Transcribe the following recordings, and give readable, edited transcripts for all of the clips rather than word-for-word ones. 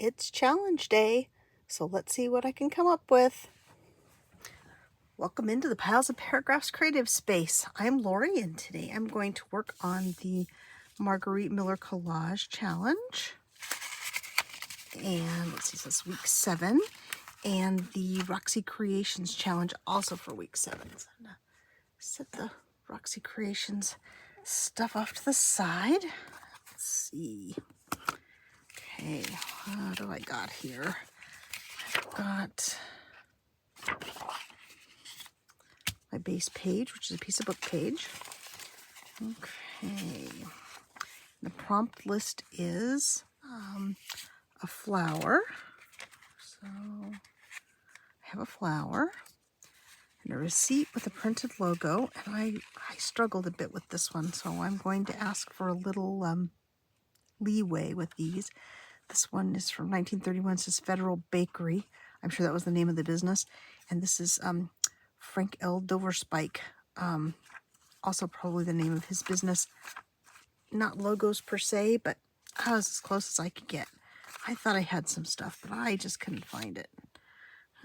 it's challenge day, so let's see what I can come up with. Welcome into the Piles of Paragraphs creative space. I'm Lori, and today I'm going to work on the Margarete Miller Collage challenge. And let's see, this is week 7. And the Roxy Creations challenge also for week 7. So I'm gonna set the Roxy Creations stuff off to the side. Let's see. Okay, what do I got here? I've got my base page, which is a piece of book page. Okay. The prompt list is a flower. So I have a flower and a receipt with a printed logo. And I struggled a bit with this one, so I'm going to ask for a little leeway with these. This one is from 1931. It says Federal Bakery. I'm sure that was the name of the business. And this is Frank L. Doverspike. Also probably the name of his business. Not logos per se, but I was as close as I could get. I thought I had some stuff, but I just couldn't find it.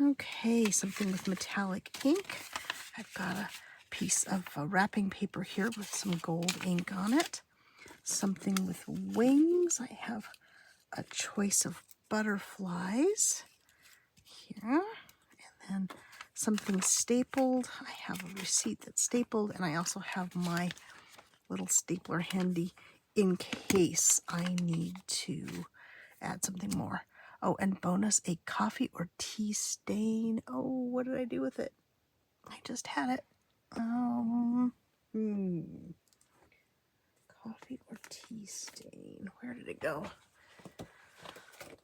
Okay, something with metallic ink. I've got a piece of wrapping paper here with some gold ink on it. Something with wings. I have a choice of butterflies here. And then something stapled. I have a receipt that's stapled, and I also have my little stapler handy in case I need to add something more. Oh, and bonus, a coffee or tea stain. Oh, what did I do with it? I just had it. Coffee or tea stain. Where did it go?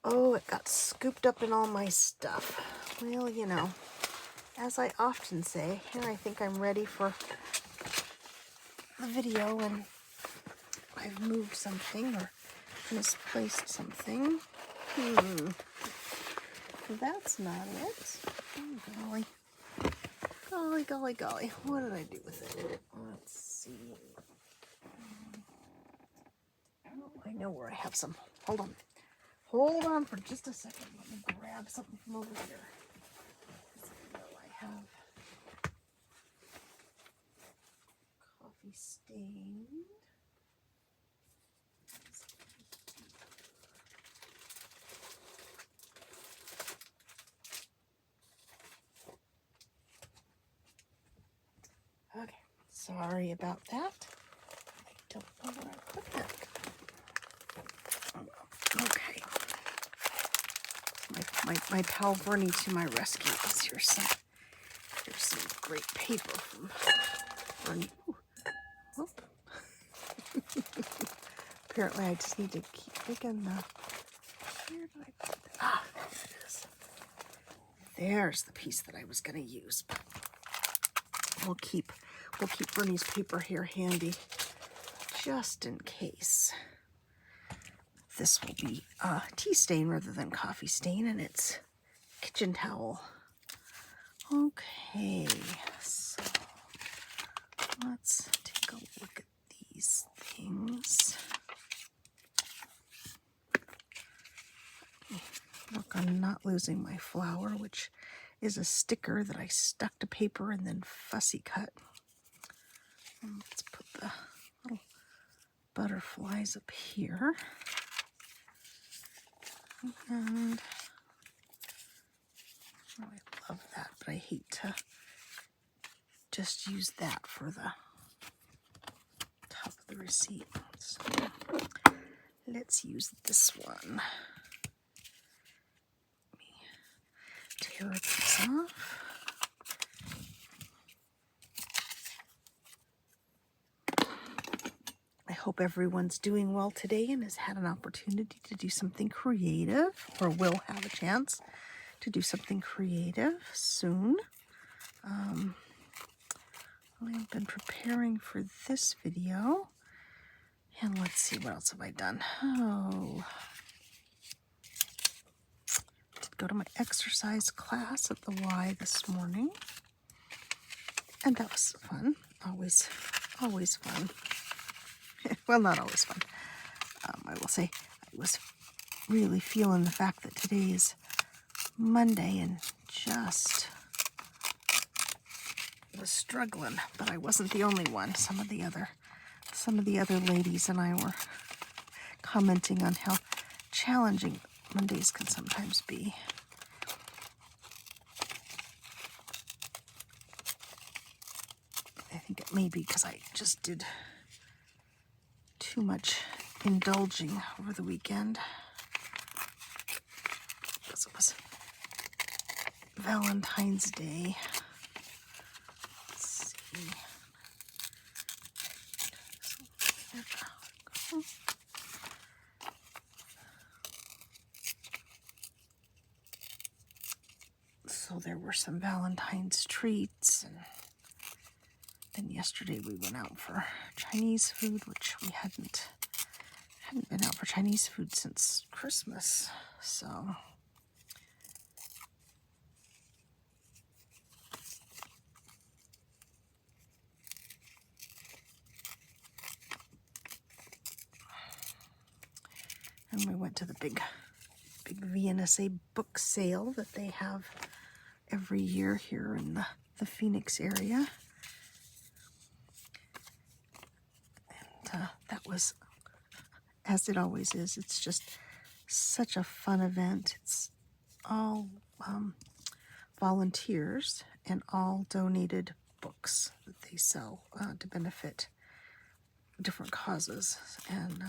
Oh, it got scooped up in all my stuff. Well, you know, as I often say, here I think I'm ready for the video and I've moved something or misplaced something. That's not it. Oh, golly. Golly, golly, golly. What did I do with it? Let's see. Oh, I know where I have some. Hold on. Hold on for just a second. Let me grab something from over here. I know I have coffee stain. Okay, sorry about that. I don't know where I put that. Okay. My pal Bernie to my rescue. Here's some great paper from Bernie. Oh. Apparently I just need to keep looking. Where did I put that? Ah, there it is. There's the piece that I was going to use. But we'll keep Bernie's paper here handy just in case. This will be a tea stain rather than coffee stain, and it's kitchen towel. Okay, so let's take a look at these things. Work on not losing my flower, which is a sticker that I stuck to paper and then fussy cut. And let's put the little butterflies up here. And oh, I love that, but I hate to just use that for the top of the receipt. So let's use this one. Let me tear this off. I hope everyone's doing well today and has had an opportunity to do something creative, or will have a chance to do something creative soon. I've been preparing for this video, and let's see, what else have I done? Oh, did go to my exercise class at the Y this morning, and that was fun. Always fun. Well, not always fun. I will say it was really feeling the fact that today is Monday and just was struggling, but I wasn't the only one. Some of the other ladies and I were commenting on how challenging Mondays can sometimes be. I think it may be because I just did too much indulging over the weekend. Because it was Valentine's Day. Let's see. So there were some Valentine's treats, and then yesterday we went out for Chinese food, which we hadn't been out for Chinese food since Christmas. So and we went to the big VNSA book sale that they have every year here in the Phoenix area. And that was, as it always is, it's just such a fun event. It's all volunteers and all donated books that they sell to benefit different causes. And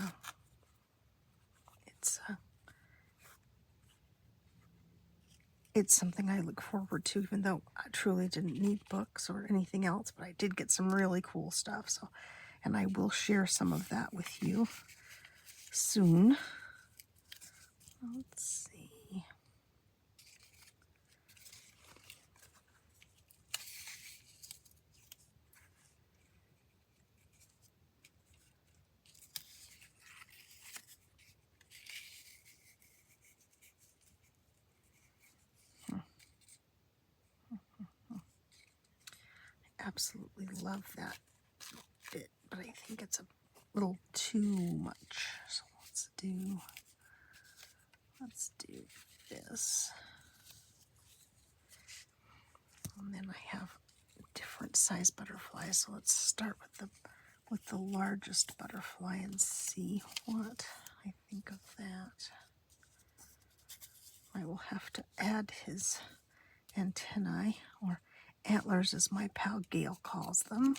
it's something I look forward to, even though I truly didn't need books or anything else, but I did get some really cool stuff. So, and I will share some of that with you soon. Let's see. Absolutely love that bit, but I think it's a little too much. So let's do this. And then I have different size butterflies. So let's start with the largest butterfly and see what I think of that. I will have to add his antennae, or antlers as my pal Gail calls them,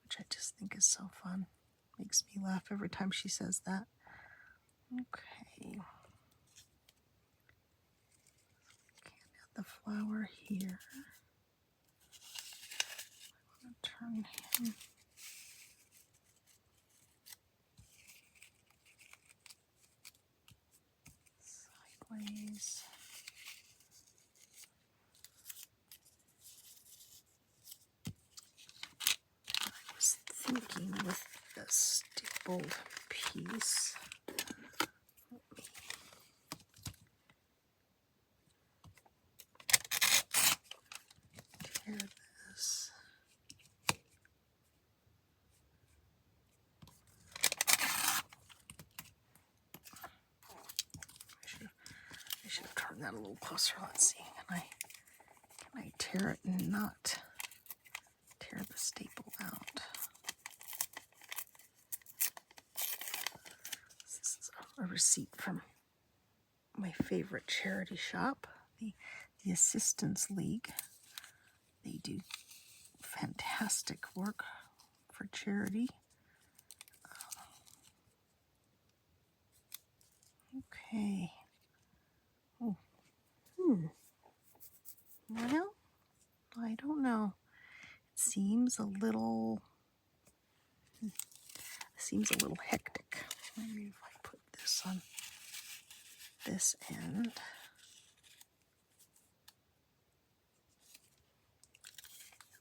which I just think is so fun. Makes me laugh every time she says that. Okay. Can't add the flower here. I want to turn him sideways. I was thinking with the stapled piece, tear this. I should have turned that a little closer. Let's see. Can I tear it and not tear the staple out? This is a receipt from my favorite charity shop, the Assistance League. They do fantastic work for charity. Okay. Oh. Well, I don't know. It seems a little hectic. Maybe if I put this on this end.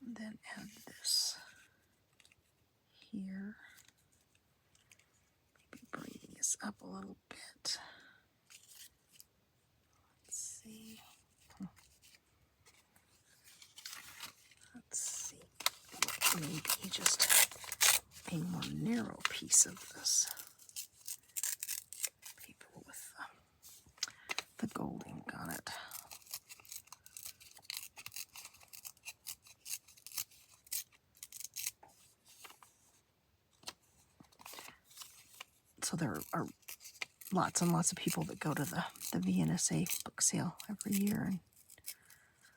And then add this here. Maybe bringing this up a little bit. Let's see. Maybe just a more narrow piece of this. the gold ink on it. So there are lots and lots of people that go to the VNSA book sale every year, and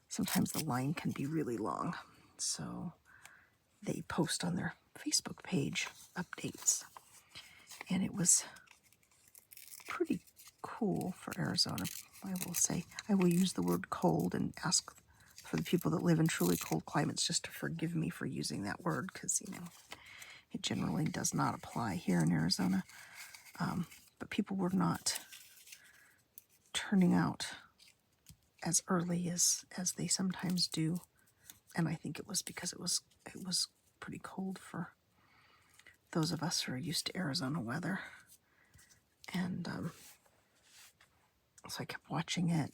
sometimes the line can be really long. So they post on their Facebook page updates, and it was pretty cool for Arizona, I will say. I will use the word cold and ask for the people that live in truly cold climates just to forgive me for using that word, because, you know, it generally does not apply here in Arizona. But people were not turning out as early as they sometimes do, and I think it was because it was pretty cold for those of us who are used to Arizona weather. And so I kept watching it.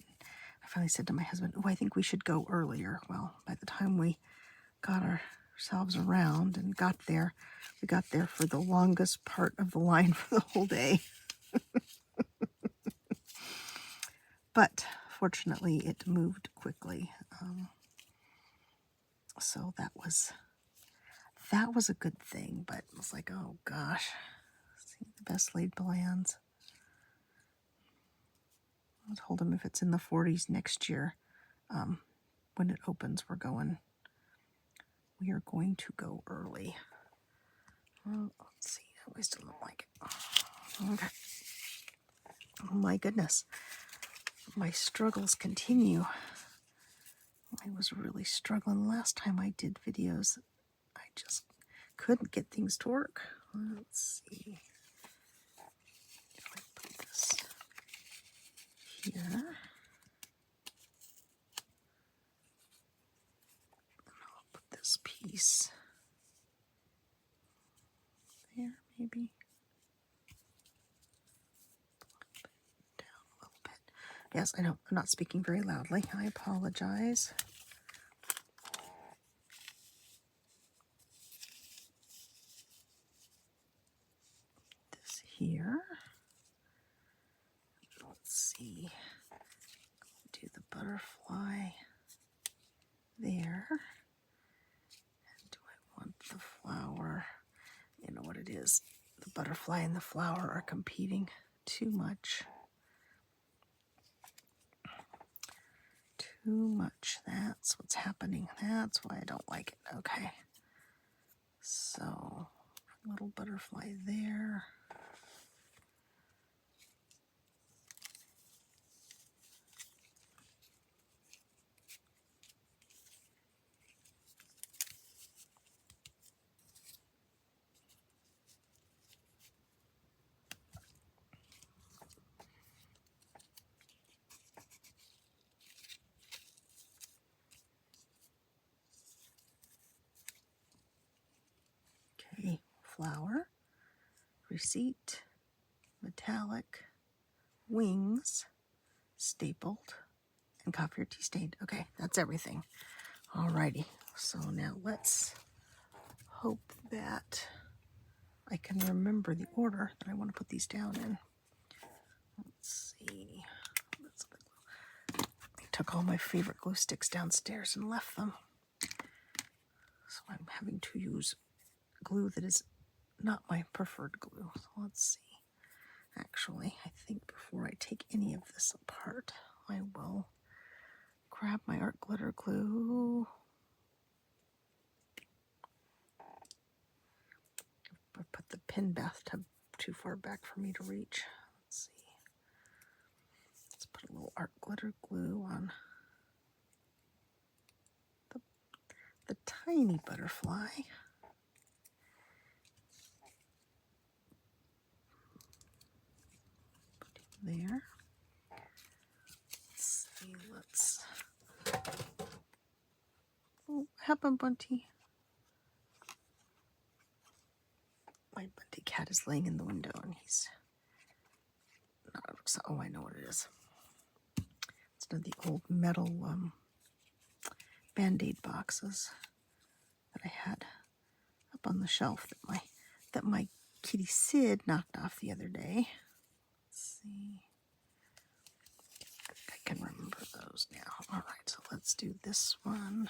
I finally said to my husband, "Oh, I think we should go earlier." Well, by the time we got ourselves around and got there, we got there for the longest part of the line for the whole day. But fortunately, it moved quickly. So that was a good thing. But it was like, oh gosh, see the best laid plans. I told him if it's in the 40s next year, when it opens, we are going to go early. Well, let's see. I still don't like it. Okay. Oh my goodness. My struggles continue. I was really struggling last time I did videos. I just couldn't get things to work. Let's see. If I put this here. I'll put this piece there, maybe. Down a little bit. Yes, I know I'm not speaking very loudly. I apologize. This here. Let's see. Do the butterfly there. And do I want the flower? You know what it is. The butterfly and the flower are competing too much. Too much. That's what's happening. That's why I don't like it. Okay. So, little butterfly there. Okay, flower, receipt, metallic, wings, stapled, and coffee or tea stained. Okay, that's everything. Alrighty, so now let's hope that I can remember the order that I want to put these down in. Let's see. I took all my favorite glue sticks downstairs and left them. So I'm having to use glue that is not my preferred glue. So let's see. Actually, I think before I take any of this apart, I will grab my art glitter glue. I put the pin bathtub too far back for me to reach. Let's see. Let's put a little art glitter glue on the tiny butterfly. Put it there. Let's see. Oh, happen bunty. My bunty cat is laying in the window and he's not. Oh, I know what it is. It's one of the old metal Band-Aid boxes that I had up on the shelf that my kitty Sid knocked off the other day. Let's see. can remember those now. All right, so let's do this one.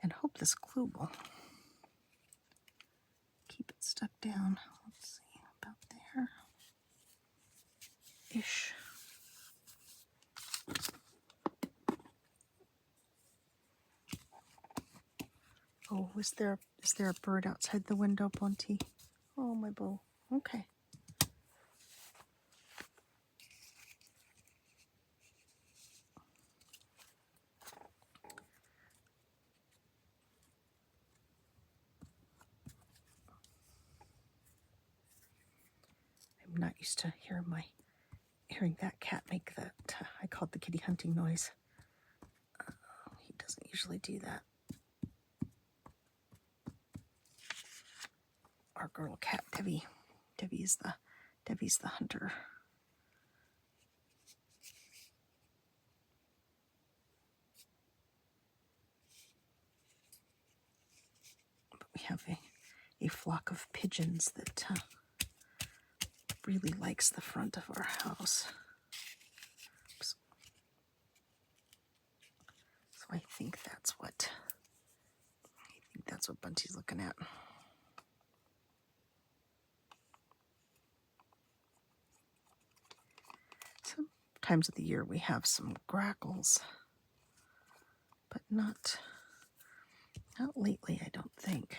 And hope this glue will keep it stuck down. Let's see, about there. Ish. Oh, is there a bird outside the window, Bunty? Oh, my beau. Okay. I'm not used to hearing that cat make that. I call it the kitty hunting noise. He doesn't usually do that. Our girl cat, Debbie. Debbie's the hunter. But we have a flock of pigeons that really likes the front of our house. Oops. So I think that's what Bunty's looking at. Some times of the year we have some grackles, but not lately, I don't think.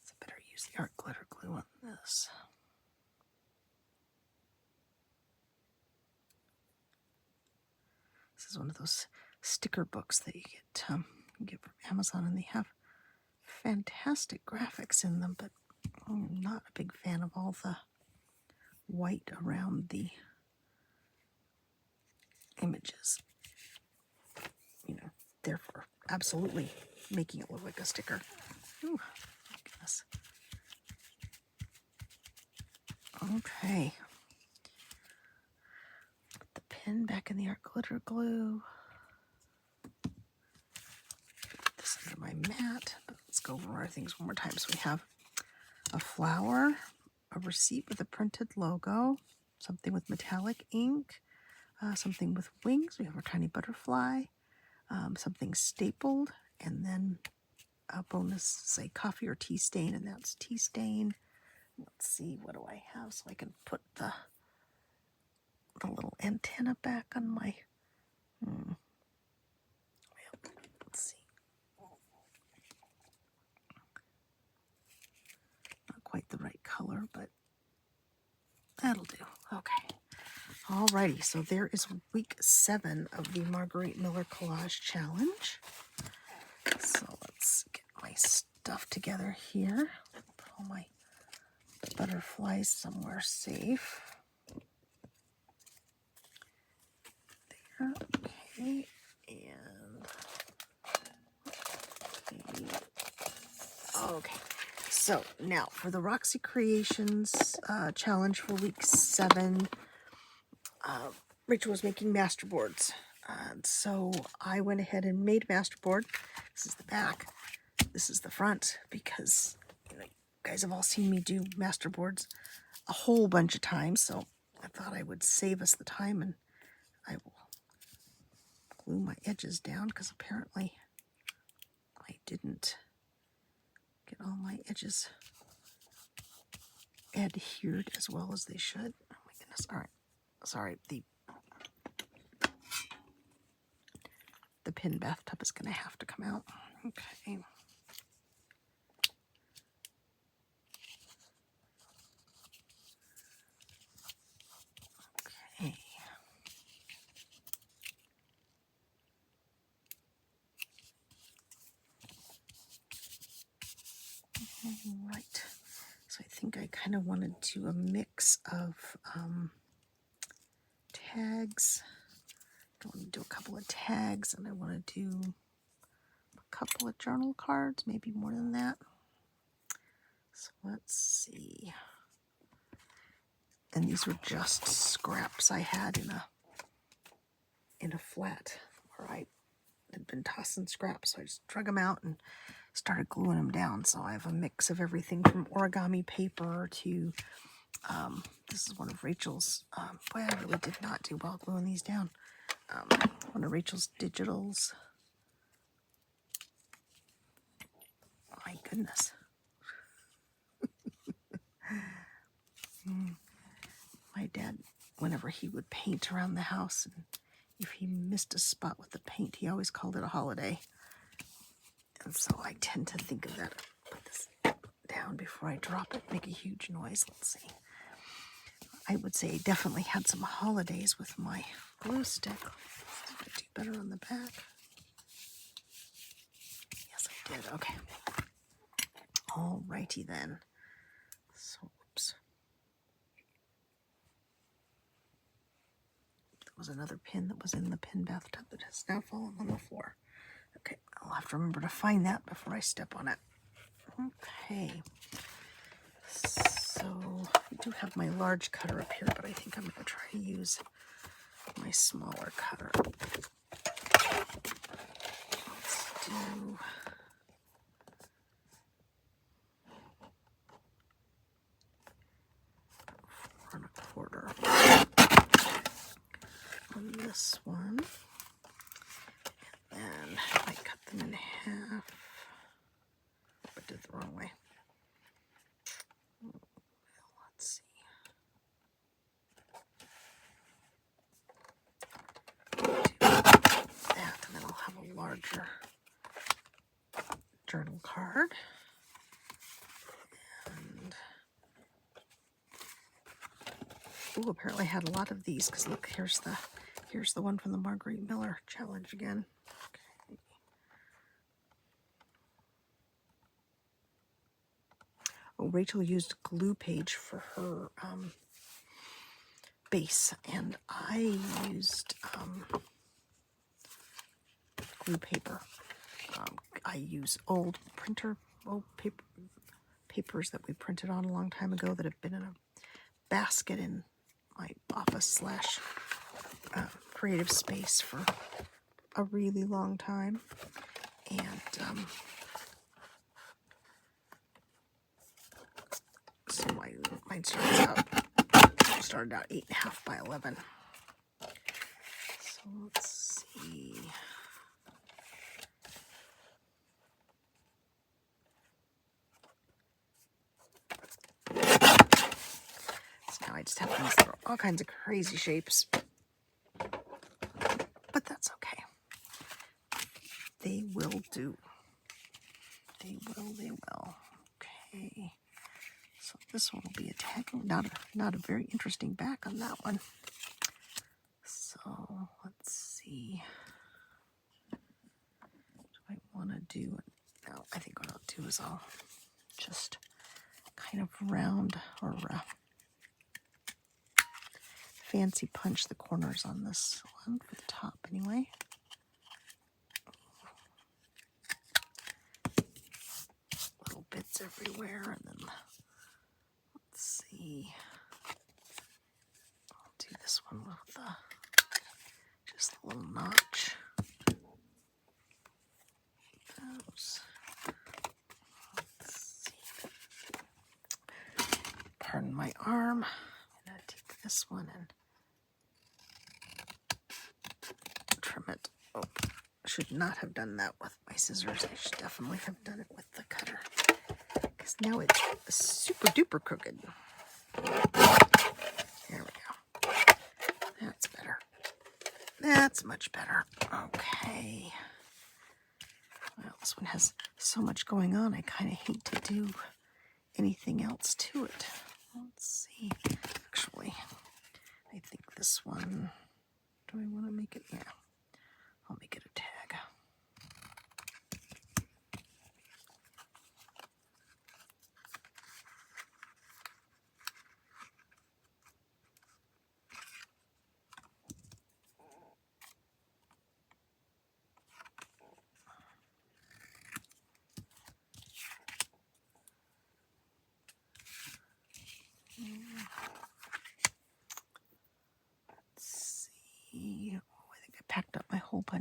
So I better use the art glitter glue on this. This is one of those sticker books that you get from Amazon, and they have fantastic graphics in them, but I'm not a big fan of all the white around the images. Therefore, absolutely making it look like a sticker. Ooh, goodness. Okay. Put the pin back in the art glitter glue. Put this under my mat. But let's go over our things one more time. So we have a flower, a receipt with a printed logo, something with metallic ink, something with wings. We have our tiny butterfly, something stapled, and then a bonus, say coffee or tea stain, and that's tea stain. Let's see, what do I have so I can put the little antenna back on my, let's see. Not quite the right color, but that'll do. Okay. Alrighty, so there is week 7 of the Margarete Miller Collage Challenge. So let's get my stuff together here. Put all my butterflies somewhere safe. There, okay, and okay. So now for the Roxy Creations challenge for week 7, Rachel was making masterboards. So I went ahead and made masterboard. This is the back. This is the front, because you guys have all seen me do masterboards a whole bunch of times. So I thought I would save us the time, and I will glue my edges down, because apparently I didn't get all my edges adhered as well as they should. Oh my goodness. All right. Sorry, the pin bathtub is going to have to come out. Okay. Okay. All right. So I think I kind of want to do a mix of tags. I want to do a couple of tags, and I want to do a couple of journal cards, maybe more than that. So let's see. And these were just scraps I had in a flat where I had been tossing scraps. So I just drug them out and started gluing them down. So I have a mix of everything from origami paper to, this is one of Rachel's, boy, I really did not do well gluing these down. One of Rachel's digitals. My goodness. My dad, whenever he would paint around the house, and if he missed a spot with the paint, he always called it a holiday. And so I tend to think of that. Put this down before I drop it, make a huge noise. Let's see. I would say I definitely had some holidays with my glue stick. Did I do better on the back? Yes, I did. Okay. Alrighty then. So, oops. There was another pin that was in the pin bathtub that has now fallen on the floor. Okay, I'll have to remember to find that before I step on it. Okay. So, I do have my large cutter up here, but I think I'm going to try to use my smaller cutter. Let's do... on this one, and I cut them in half. I did it the wrong way. Let's see. Do that, and then I'll have a larger journal card. And ooh, apparently I had a lot of these because look, here's the one from the Margarete Miller challenge again. Okay. Oh, Rachel used glue page for her base, and I used glue paper. I use old papers that we printed on a long time ago that have been in a basket in my office / creative space for a really long time. And so mine started out 8.5 by 11. So let's see. So now I just have things that are all kinds of crazy shapes. But that's okay. They will do. They will. Okay. So this one will be a tag. Not a very interesting back on that one. So let's see. Do I want to do it? No, I think what I'll do is I'll just kind of round or fancy punch the corners on this one for the top anyway. Little bits everywhere, and then let's see. I'll do this one with just a little notch. Those. Let's see. Pardon my arm. I'm gonna take this one and trim it. Oh, should not have done that with my scissors. I should definitely have done it with the cutter, because now it's super duper crooked. There we go. That's better. That's much better. Okay. Well, this one has so much going on, I kind of hate to do anything else to it. Let's see. Actually, I think this one, do I want to make it? Yeah. I'll make it a tag.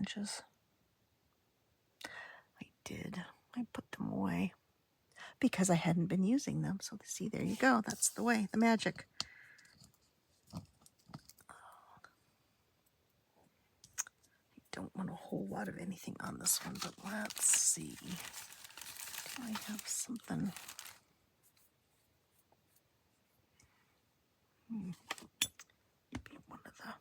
inches. I did. I put them away because I hadn't been using them. So see, there you go. That's the way, the magic. I don't want a whole lot of anything on this one, but let's see. Do I have something? Maybe one of the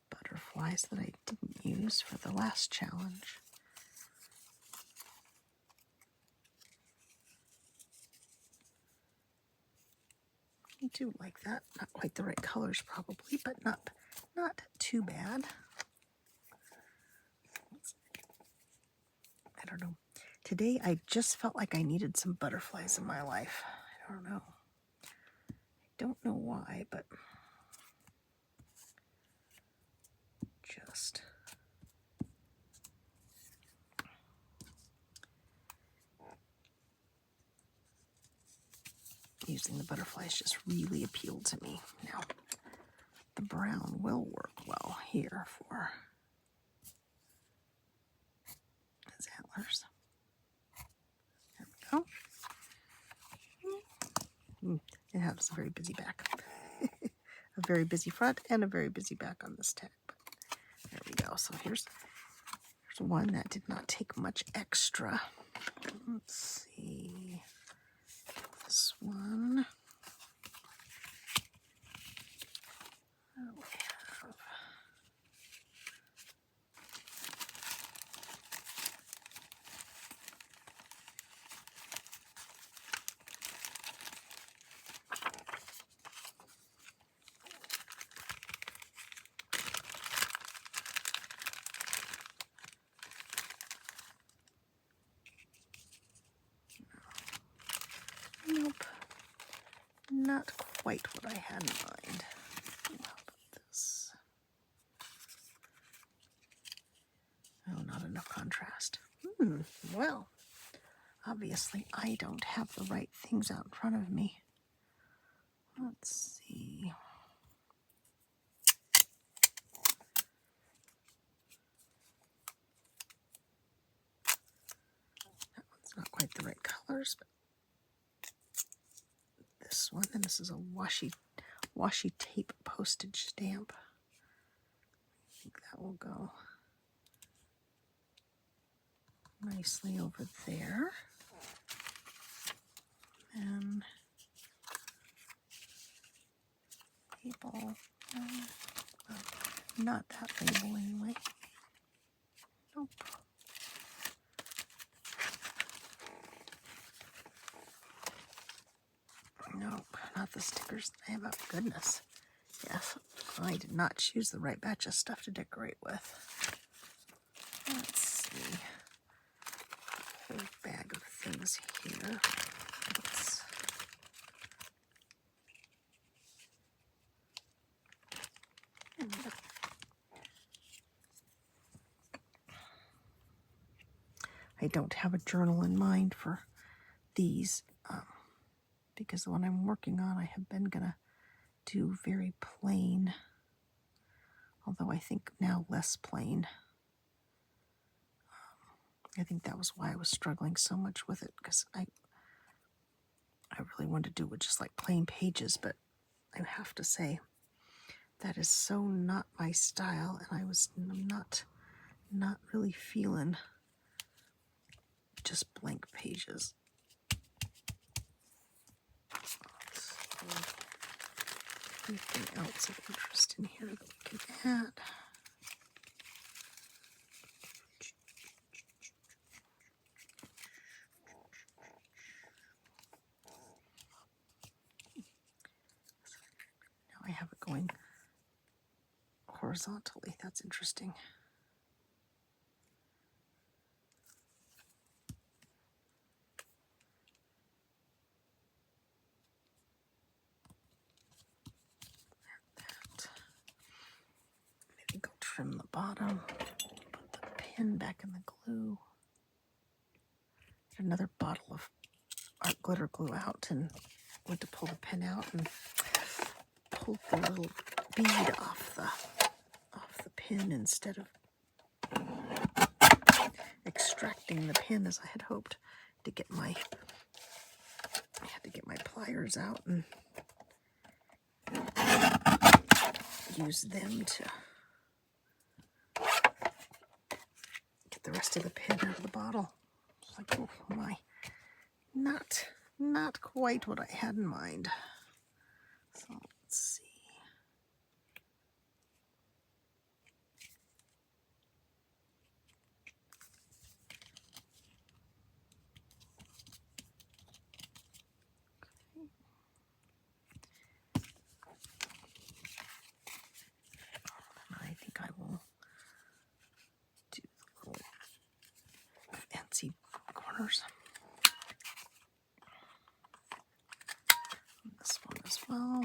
butterflies that I didn't use for the last challenge. I do like that. Not quite the right colors probably, but not too bad. I don't know. Today I just felt like I needed some butterflies in my life. I don't know. I don't know why, but just using the butterflies just really appealed to me. Now, the brown will work well here for his antlers. There we go. It has a very busy back. A very busy front and a very busy back on this tag. But there we go. So here's one that did not take much extra. Let's see. This one. What do we have? Nope. Not quite what I had in mind. How about this? Oh, not enough contrast. Well, obviously I don't have the right things out in front of me. Let's see. That one's not quite the right colors, but this one, and this is a washi tape postage stamp. I think that will go nicely over there. And label, not that label anyway. Nope. Nope, not the stickers that I have. Oh, goodness. Yes, I did not choose the right batch of stuff to decorate with. Let's see. A whole bag of things here. I don't have a journal in mind for these because the one I'm working on I have been gonna do very plain, although I think now less plain. I think that was why I was struggling so much with it, because I really wanted to do it just like plain pages, but I have to say that is so not my style, and I was not really feeling just blank pages. Anything else of interest in here that we can add? Now I have it going horizontally. That's interesting. Maybe go trim the bottom, put the pin back in the glue. Get another bottle of art glitter glue out, and went to pull the pin out and pulled the little bead off the pin instead of distracting the pin as I had hoped. I had to get my pliers out and use them to get the rest of the pin out of the bottle. It's like, oh my, not quite what I had in mind. So let's see. I think I will do the little fancy corners. This one as well.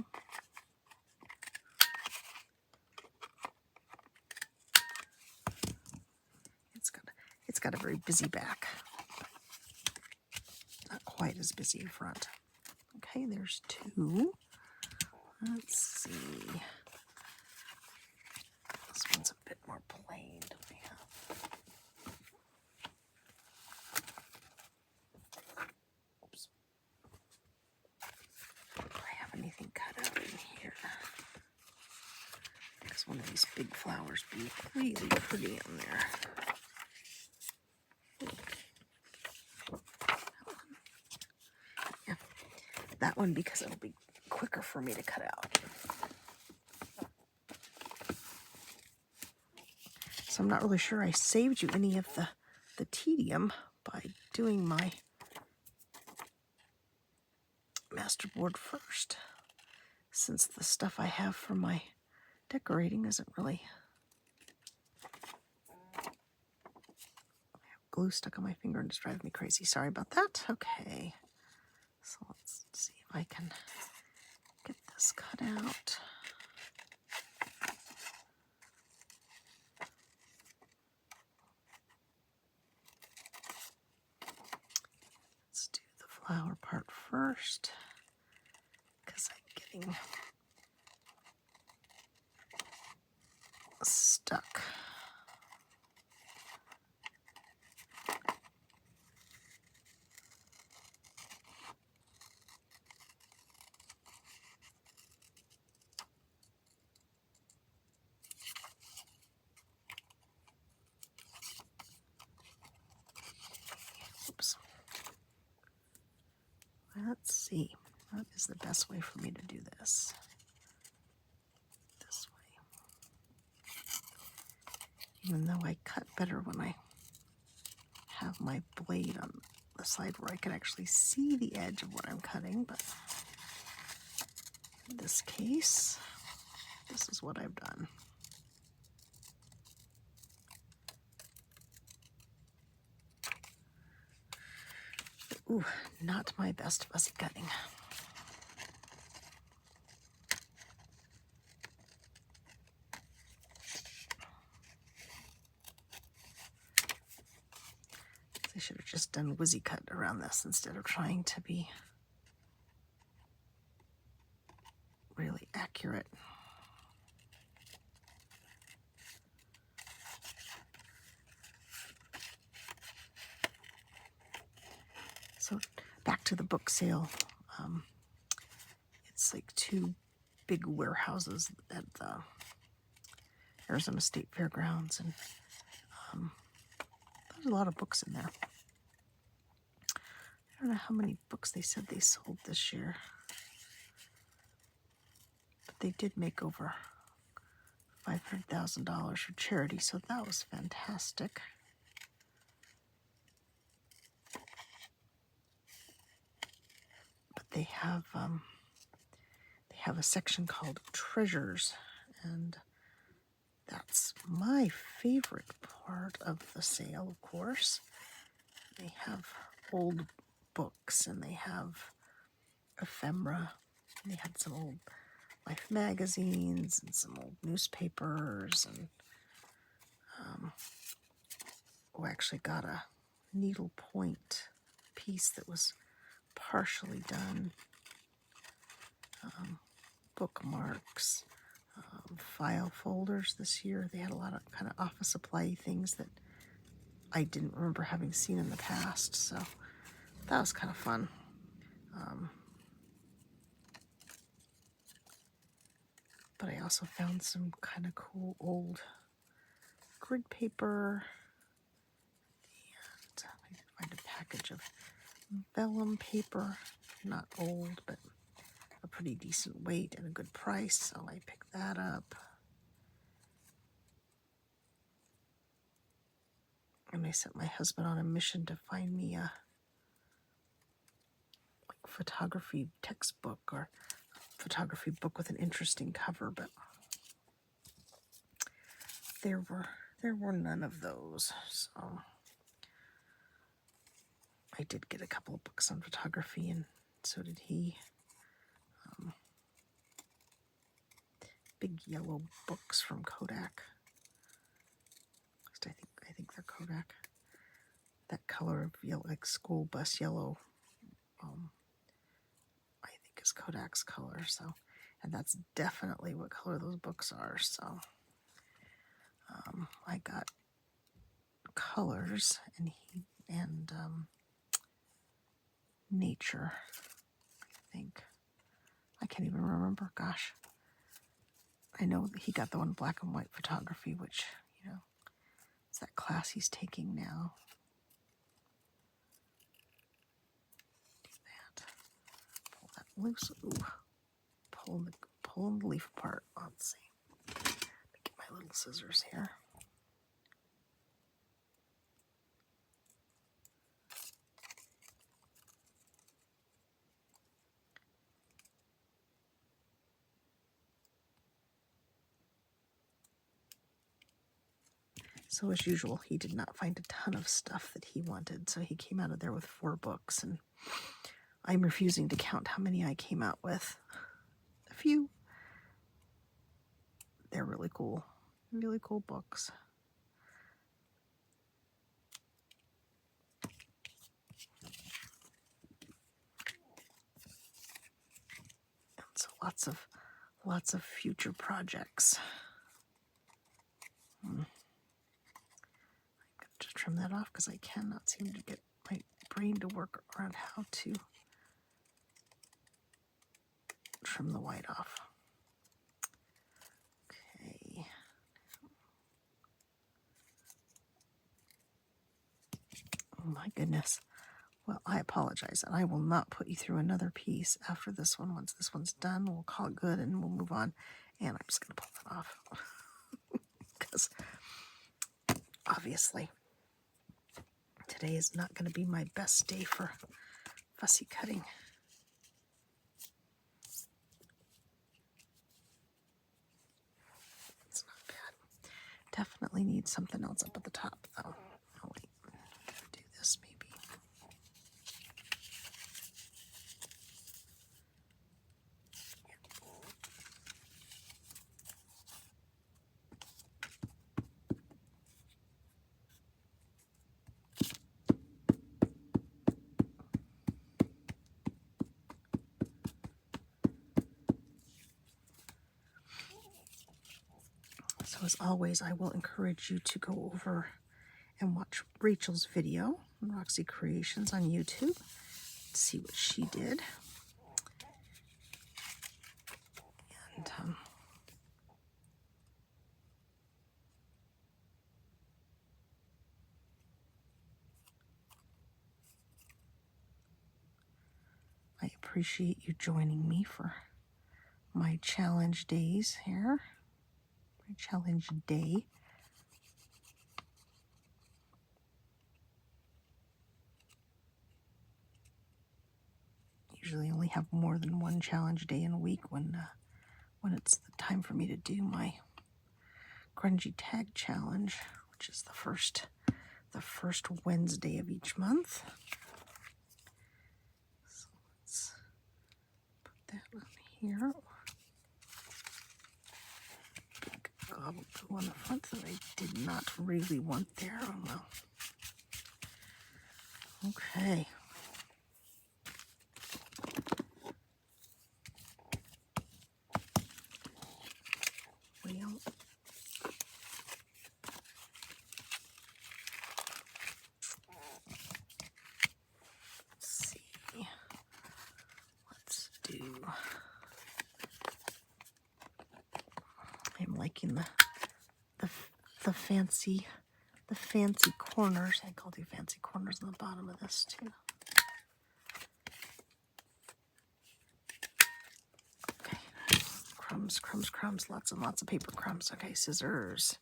It's got a very busy back. Not quite as busy in front. Okay, there's two. Let's see. This one's a bit more plain. Do we have? Oops. Do I have anything cut out in here? Because one of these big flowers be really pretty in there. Yeah, that one because it'll be quicker for me to cut out. So I'm not really sure I saved you any of the tedium by doing my masterboard first, since the stuff I have for my decorating isn't really. I have glue stuck on my finger and it's driving me crazy. Sorry about that. Okay, so let's see if I can get this cut out. Let's do the flower part first, because I'm getting stuck. Oops. Let's see. What is the best way for me to do this? This way. Even though I cut better when I have my blade on the side where I can actually see the edge of what I'm cutting, but in this case, this is what I've done. Ooh, not my best fussy cutting. I should have just done whizzy cut around this instead of trying to be really accurate. So back to the book sale. It's like two big warehouses at the Arizona State Fairgrounds, and there's a lot of books in there. I don't know how many books they said they sold this year, but they did make over $500,000 for charity, so that was fantastic. But they have a section called Treasures, and that's my favorite part of the sale, of course. They have old books, and they have ephemera, and they had some old Life magazines and some old newspapers, and I actually got a needlepoint piece that was partially done. Bookmarks, file folders this year. They had a lot of kind of office supply things that I didn't remember having seen in the past, so that was kind of fun. But I also found some kind of cool old grid paper, and I did find a package of vellum paper, not old, but a pretty decent weight and a good price, so I picked that up. And I sent my husband on a mission to find me a photography textbook or photography book with an interesting cover, but there were none of those. So I did get a couple of books on photography, and so did he. Big yellow books from Kodak. At least I think they're Kodak. That color of yellow, like school bus yellow, I think is Kodak's color. So, and that's definitely what color those books are. So, I got colors and nature. I think I can't even remember. Gosh, I know that he got the one black and white photography, which it's that class he's taking now. Do that. Pull that loose. Ooh. Pulling the leaf apart. Let's see. Get my little scissors here. So as usual, he did not find a ton of stuff that he wanted, so he came out of there with 4 books, and I'm refusing to count how many I came out with. A few. They're really cool books. And so lots of future projects. I'm going to trim that off because I cannot seem to get my brain to work around how to trim the white off. Okay. Oh my goodness. Well, I apologize, and I will not put you through another piece after this one. Once this one's done, we'll call it good and we'll move on. And I'm just going to pull that off because obviously today is not going to be my best day for fussy cutting. It's not bad. Definitely need something else up at the top, though. Oh, wait. Do this maybe. So as always, I will encourage you to go over and watch Rachel's video on Roxy Creations on YouTube. See what she did. And I appreciate you joining me for my challenge days here. My challenge day. Usually only have more than one challenge day in a week when it's the time for me to do my grungy tag challenge, which is the first Wednesday of each month. So let's put that on here. Gobble glue on the front that I did not really want there. Oh well. Okay. Well, I'm liking the fancy corners. I think I'll do fancy corners on the bottom of this too. Okay, crumbs, crumbs, crumbs, lots and lots of paper crumbs. Okay, scissors.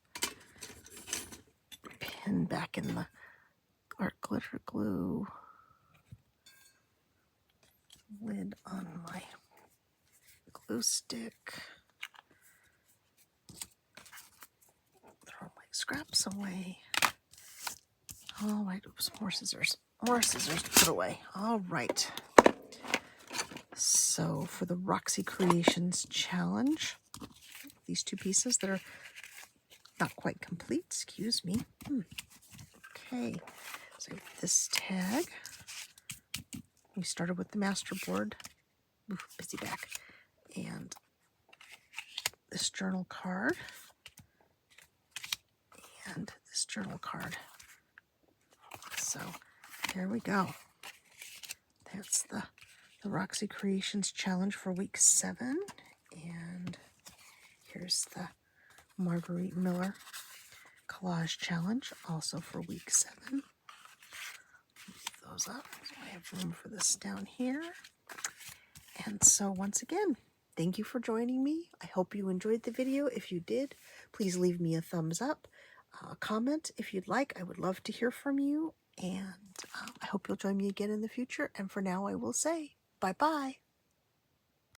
Pin back in the art glitter glue. Lid on my glue stick. Throw my scraps away. All right, oops, more scissors. More scissors to put away. All right. So for the Roxy Creations challenge, these two pieces that are not quite complete, excuse me. Okay, so this tag, we started with the masterboard. Oof, busy back. And this journal card. And this journal card. So there we go. That's the Roxy Creations challenge for week 7. And here's the Margarete Miller collage challenge, also for week 7. Move those up. So I have room for this down here. And so once again, thank you for joining me. I hope you enjoyed the video. If you did, please leave me a thumbs up, a comment if you'd like. I would love to hear from you. And I hope you'll join me again in the future. And for now, I will say bye-bye.